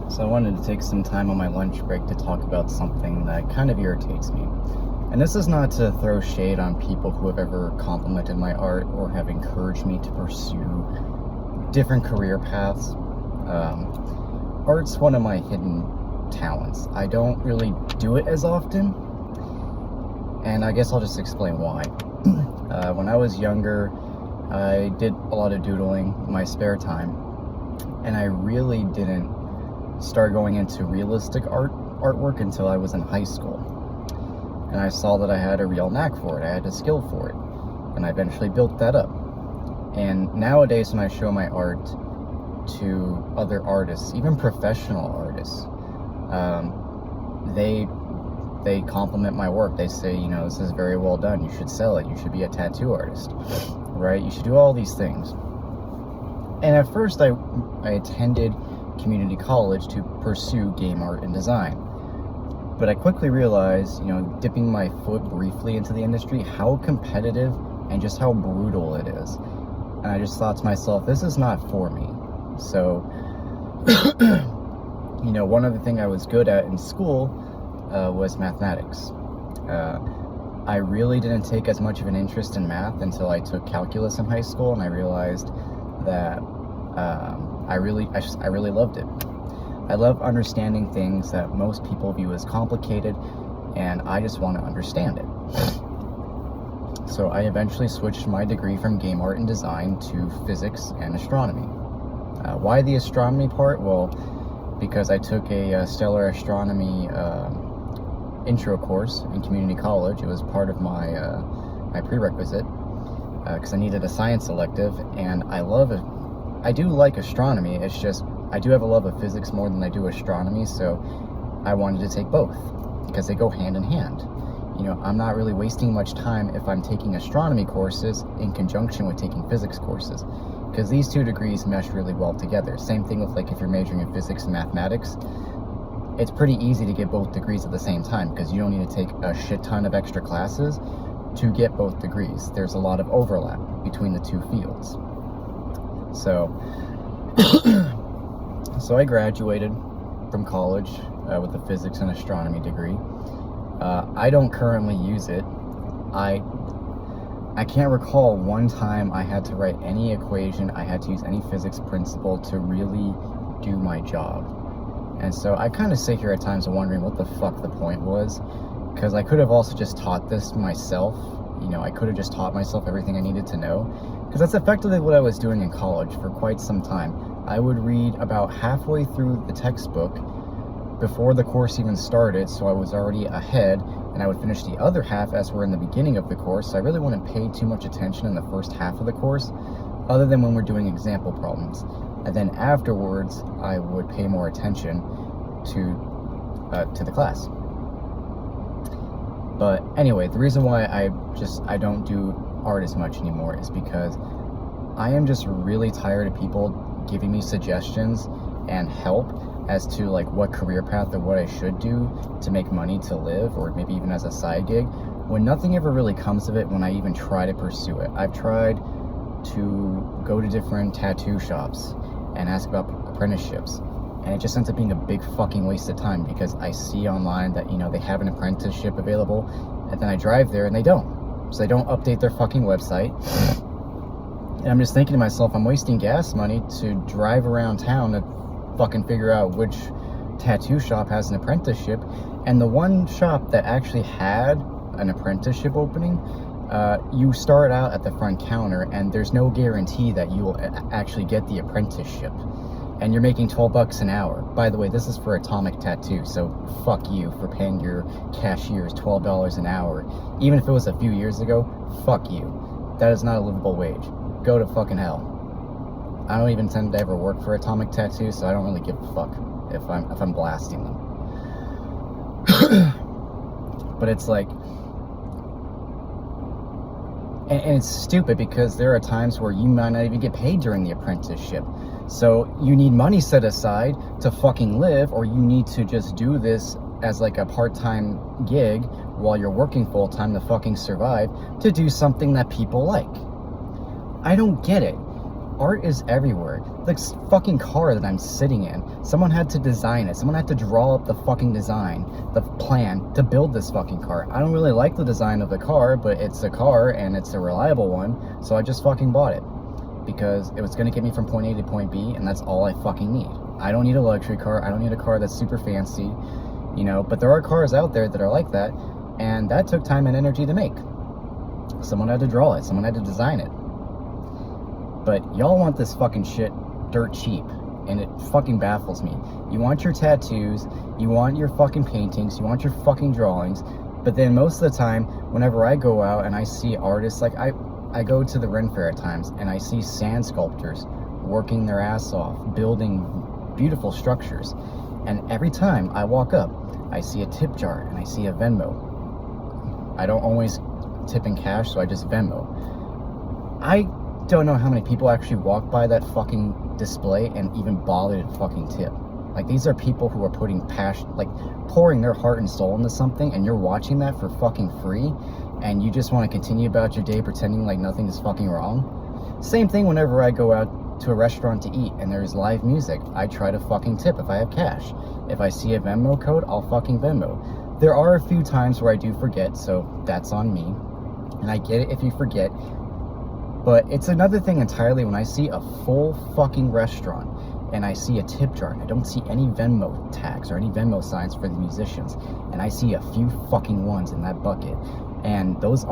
So I wanted to take some time on my lunch break to talk about something that kind of irritates me. And this is not to throw shade on people who have ever complimented my art or have encouraged me to pursue different career paths. Art's one of my hidden talents. I don't really do it as often, and I guess I'll just explain why. When I was younger, I did a lot of doodling in my spare time, and I really didn't start going into realistic artwork until I was in high school. And I saw that I had a real knack for it, I had a skill for it, and I eventually built that up. And nowadays when I show my art to other artists, even professional artists, they compliment my work. They say, this is very well done, you should sell it, you should be a tattoo artist, right? You should do all these things. And at first I attended community college to pursue game art and design. But I quickly realized, dipping my foot briefly into the industry, how competitive and just how brutal it is. And I just thought to myself, this is not for me. So, one other thing I was good at in school was mathematics. I really didn't take as much of an interest in math until I took calculus in high school, and I realized that I really loved it. I love understanding things that most people view as complicated, and I just want to understand it. So I eventually switched my degree from game art and design to physics and astronomy. Why the astronomy part? Well, because I took a stellar astronomy intro course in community college. It was part of my prerequisite because I needed a science elective, and I do like astronomy. It's just I do have a love of physics more than I do astronomy, so I wanted to take both because they go hand in hand. I'm not really wasting much time if I'm taking astronomy courses in conjunction with taking physics courses, because these two degrees mesh really well together. Same thing with if you're majoring in physics and mathematics. It's pretty easy to get both degrees at the same time because you don't need to take a shit ton of extra classes to get both degrees. There's a lot of overlap between the two fields. So I graduated from college with a physics and astronomy degree. I don't currently use it. I can't recall one time I had to write any equation, I had to use any physics principle to really do my job. And so I kind of sit here at times wondering what the fuck the point was, because I could have also just taught this myself. I could have just taught myself everything I needed to know, because that's effectively what I was doing in college for quite some time. I would read about halfway through the textbook before the course even started, so I was already ahead, and I would finish the other half as we're in the beginning of the course. So I really wouldn't pay too much attention in the first half of the course, other than when we're doing example problems. And then afterwards, I would pay more attention to the class. But anyway, the reason why I don't do art as much anymore is because I am just really tired of people giving me suggestions and help as to what career path or what I should do to make money to live, or maybe even as a side gig, when nothing ever really comes of it when I even try to pursue it. I've tried to go to different tattoo shops and ask about apprenticeships, and it just ends up being a big fucking waste of time because I see online that they have an apprenticeship available, and then I drive there and they don't. So they don't update their fucking website, and I'm just thinking to myself, I'm wasting gas money to drive around town to fucking figure out which tattoo shop has an apprenticeship. And the one shop that actually had an apprenticeship opening, you start out at the front counter and there's no guarantee that you will actually get the apprenticeship, and you're making $12 an hour. By the way, this is for Atomic Tattoo, so fuck you for paying your cashiers $12 an hour. Even if it was a few years ago, fuck you. That is not a livable wage. Go to fucking hell. I don't even tend to ever work for Atomic Tattoo, so I don't really give a fuck if I'm blasting them. But it's and it's stupid because there are times where you might not even get paid during the apprenticeship. So you need money set aside to fucking live, or you need to just do this as a part-time gig while you're working full-time to fucking survive, to do something that people like. I don't get it. art is everywhere. This fucking car that I'm sitting in, someone had to design it. Someone had to draw up the fucking design, the plan to build this fucking car. I don't really like the design of the car, but it's a car and it's a reliable one, so I just fucking bought it. Because it was gonna get me from point A to point B, and that's all I fucking need. I don't need a luxury car. I don't need a car that's super fancy, you know, but there are cars out there that are like that, and that took time and energy to make. Someone had to draw it. Someone had to design it. But y'all want this fucking shit dirt cheap, and it fucking baffles me. You want your tattoos, you want your fucking paintings, you want your fucking drawings, but then most of the time, whenever I go out and I see artists, like I go to the Ren Fair at times, and I see sand sculptors working their ass off, building beautiful structures, and every time I walk up, I see a tip jar, and I see a Venmo. I don't always tip in cash, so I just Venmo. I don't know how many people actually walk by that fucking display and even bother to fucking tip. Like, these are people who are putting passion, like pouring their heart and soul into something, and you're watching that for fucking free, and you just want to continue about your day pretending like nothing is fucking wrong. Same thing whenever I go out to a restaurant to eat and there's live music. I try to fucking tip if I have cash. If I see a Venmo code, I'll fucking Venmo. There are a few times where I do forget, so that's on me. And I get it if you forget. But it's another thing entirely when I see a full fucking restaurant and I see a tip jar and I don't see any Venmo tags or any Venmo signs for the musicians, and I see a few fucking ones in that bucket, and those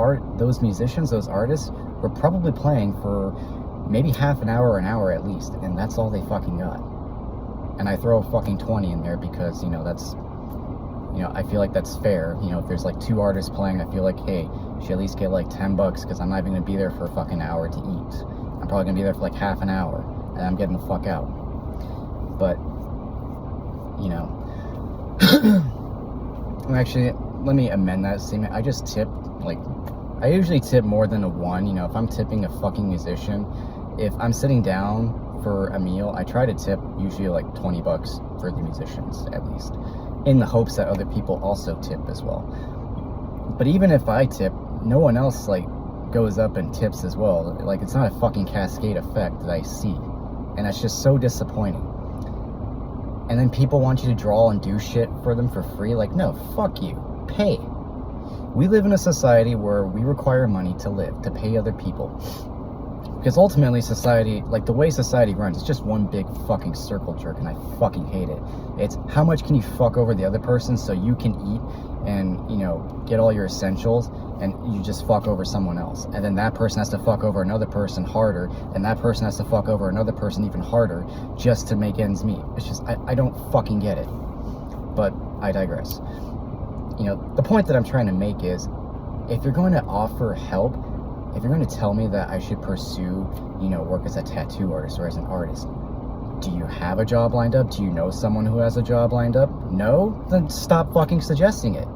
musicians, those artists were probably playing for maybe half an hour or an hour at least, and that's all they fucking got. And I throw a fucking 20 in there because, you know, that's, you know, I feel like that's fair. You know, if there's like 2 artists playing, I feel like, hey, should at least get like $10 because I'm not even gonna be there for a fucking hour to eat. I'm probably gonna be there for like half an hour, and I'm getting the fuck out. But, you know, actually, let me amend that statement. I just tip, like, I usually tip more than a 1. You know, if I'm tipping a fucking musician, if I'm sitting down for a meal, I try to tip usually like $20 for the musicians at least, in the hopes that other people also tip as well. But even if I tip, no one else like goes up and tips as well. Like, it's not a fucking cascade effect that I see, and that's just so disappointing. And then people want you to draw and do shit for them for free. Like, no, fuck you. Pay. We live in a society where we require money to live, to pay other people. Because ultimately society, like the way society runs, it's just one big fucking circle jerk, and I fucking hate it. It's how much can you fuck over the other person so you can eat and, you know, get all your essentials, and you just fuck over someone else. And then that person has to fuck over another person harder, and that person has to fuck over another person even harder just to make ends meet. It's just, I don't fucking get it. But I digress. You know, the point that I'm trying to make is, if you're going to offer help, if you're going to tell me that I should pursue, you know, work as a tattoo artist or as an artist, do you have a job lined up? Do you know someone who has a job lined up? No? Then stop fucking suggesting it.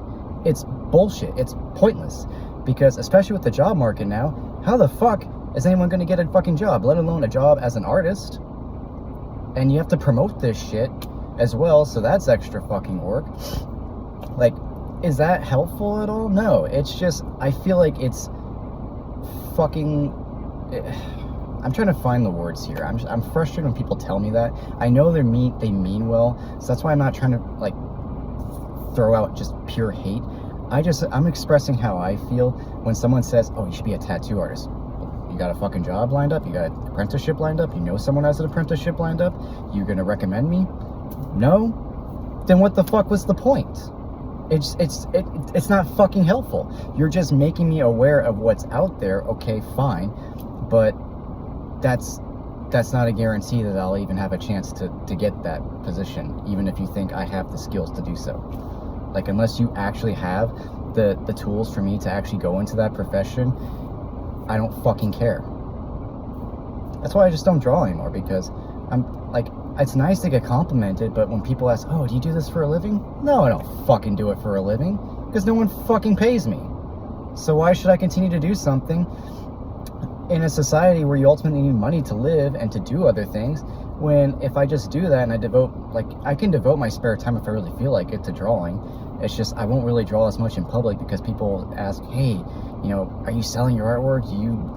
It's bullshit. It's pointless. Because especially with the job market now, how the fuck is anyone going to get a fucking job, let alone a job as an artist? And you have to promote this shit as well, so that's extra fucking work. Like, is that helpful at all? No. It's just, I feel like it's fucking, I'm trying to find the words here. I'm frustrated when people tell me that. I know they mean well, so that's why I'm not trying to like throw out just pure hate. I'm expressing how I feel when someone says, oh, you should be a tattoo artist. You got a fucking job lined up? You got an apprenticeship lined up? You know someone has an apprenticeship lined up? You gonna recommend me? No? Then what the fuck was the point? It's not fucking helpful. You're just making me aware of what's out there. Okay, fine, but that's not a guarantee that I'll even have a chance to get that position, even if you think I have the skills to do so. Like, unless you actually have the tools for me to actually go into that profession, I don't fucking care. That's why I just don't draw anymore, because I'm like, it's nice to get complimented, but when people ask, oh, do you do this for a living? No, I don't fucking do it for a living, because no one fucking pays me. So why should I continue to do something in a society where you ultimately need money to live and to do other things? When if I just do that and I can devote my spare time if I really feel like it to drawing. It's just I won't really draw as much in public because people ask, hey, are you selling your artwork?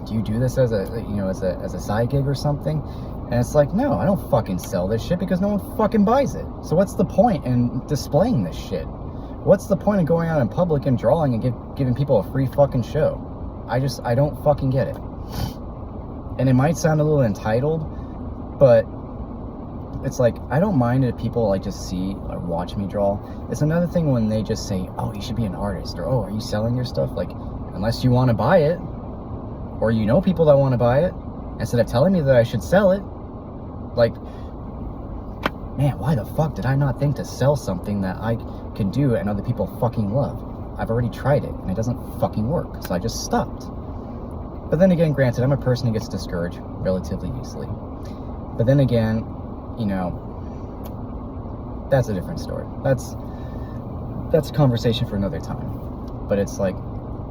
Do you do this as a side gig or something? And it's like, no, I don't fucking sell this shit because no one fucking buys it. So what's the point in displaying this shit? What's the point of going out in public and drawing and giving people a free fucking show? I don't fucking get it. And it might sound a little entitled, but it's like, I don't mind if people like just see or watch me draw. It's another thing when they just say, oh, you should be an artist, or oh, are you selling your stuff? Like, unless you want to buy it, or people that want to buy it, instead of telling me that I should sell it, like, man, why the fuck did I not think to sell something that I can do and other people fucking love? I've already tried it and it doesn't fucking work, so I just stopped. But then again, granted, I'm a person who gets discouraged relatively easily. But then again, that's a different story. That's a conversation for another time. But it's like,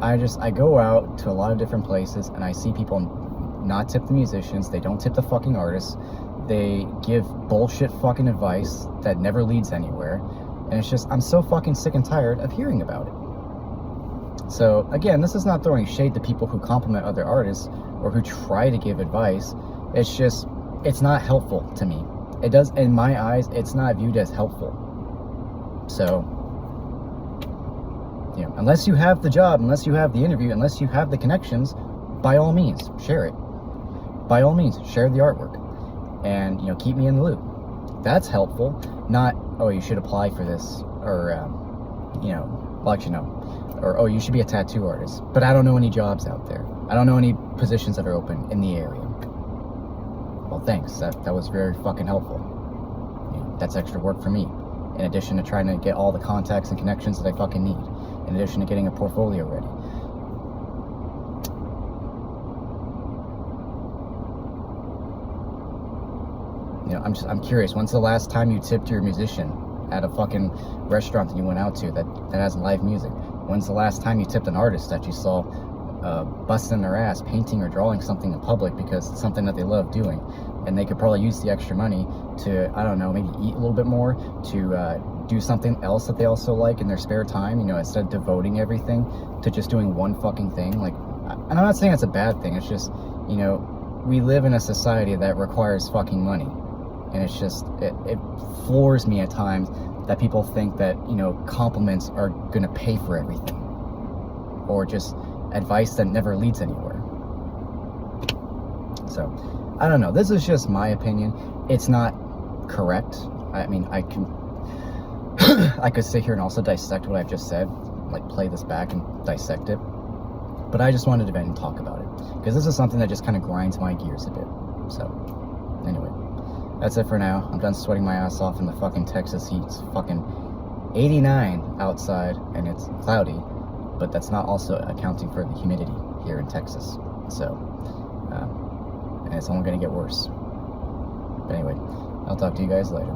I go out to a lot of different places and I see people not tip the musicians. They don't tip the fucking artists. They give bullshit fucking advice that never leads anywhere. And it's just, I'm so fucking sick and tired of hearing about it. So again, this is not throwing shade to people who compliment other artists or who try to give advice. It's just, it's not helpful to me. It does, in my eyes, it's not viewed as helpful. So, unless you have the job, unless you have the interview, unless you have the connections, by all means, share it. By all means, share the artwork. And, keep me in the loop. That's helpful. Not, oh, you should apply for this. Or, or, oh, you should be a tattoo artist. But I don't know any jobs out there. I don't know any positions that are open in the area. Well, thanks. That was very fucking helpful. That's extra work for me. In addition to trying to get all the contacts and connections that I fucking need. In addition to getting a portfolio ready. I'm curious. When's the last time you tipped your musician at a fucking restaurant that you went out to that has live music? When's the last time you tipped an artist that you saw busting their ass painting or drawing something in public because it's something that they love doing, and they could probably use the extra money to, I don't know, maybe eat a little bit more, to do something else that they also like in their spare time, instead of devoting everything to just doing one fucking thing. Like, and I'm not saying it's a bad thing, it's just, we live in a society that requires fucking money. And it's just, it floors me at times that people think that, compliments are gonna pay for everything. Or just advice that never leads anywhere. So, I don't know. This is just my opinion. It's not correct. I mean, I could sit here and also dissect what I've just said, like play this back and dissect it. But I just wanted to vent and talk about it. Because this is something that just kind of grinds my gears a bit. So, anyway. That's it for now. I'm done sweating my ass off in the fucking Texas heat. It's fucking 89 outside and it's cloudy, but that's not also accounting for the humidity here in Texas. So, and it's only going to get worse. But anyway, I'll talk to you guys later.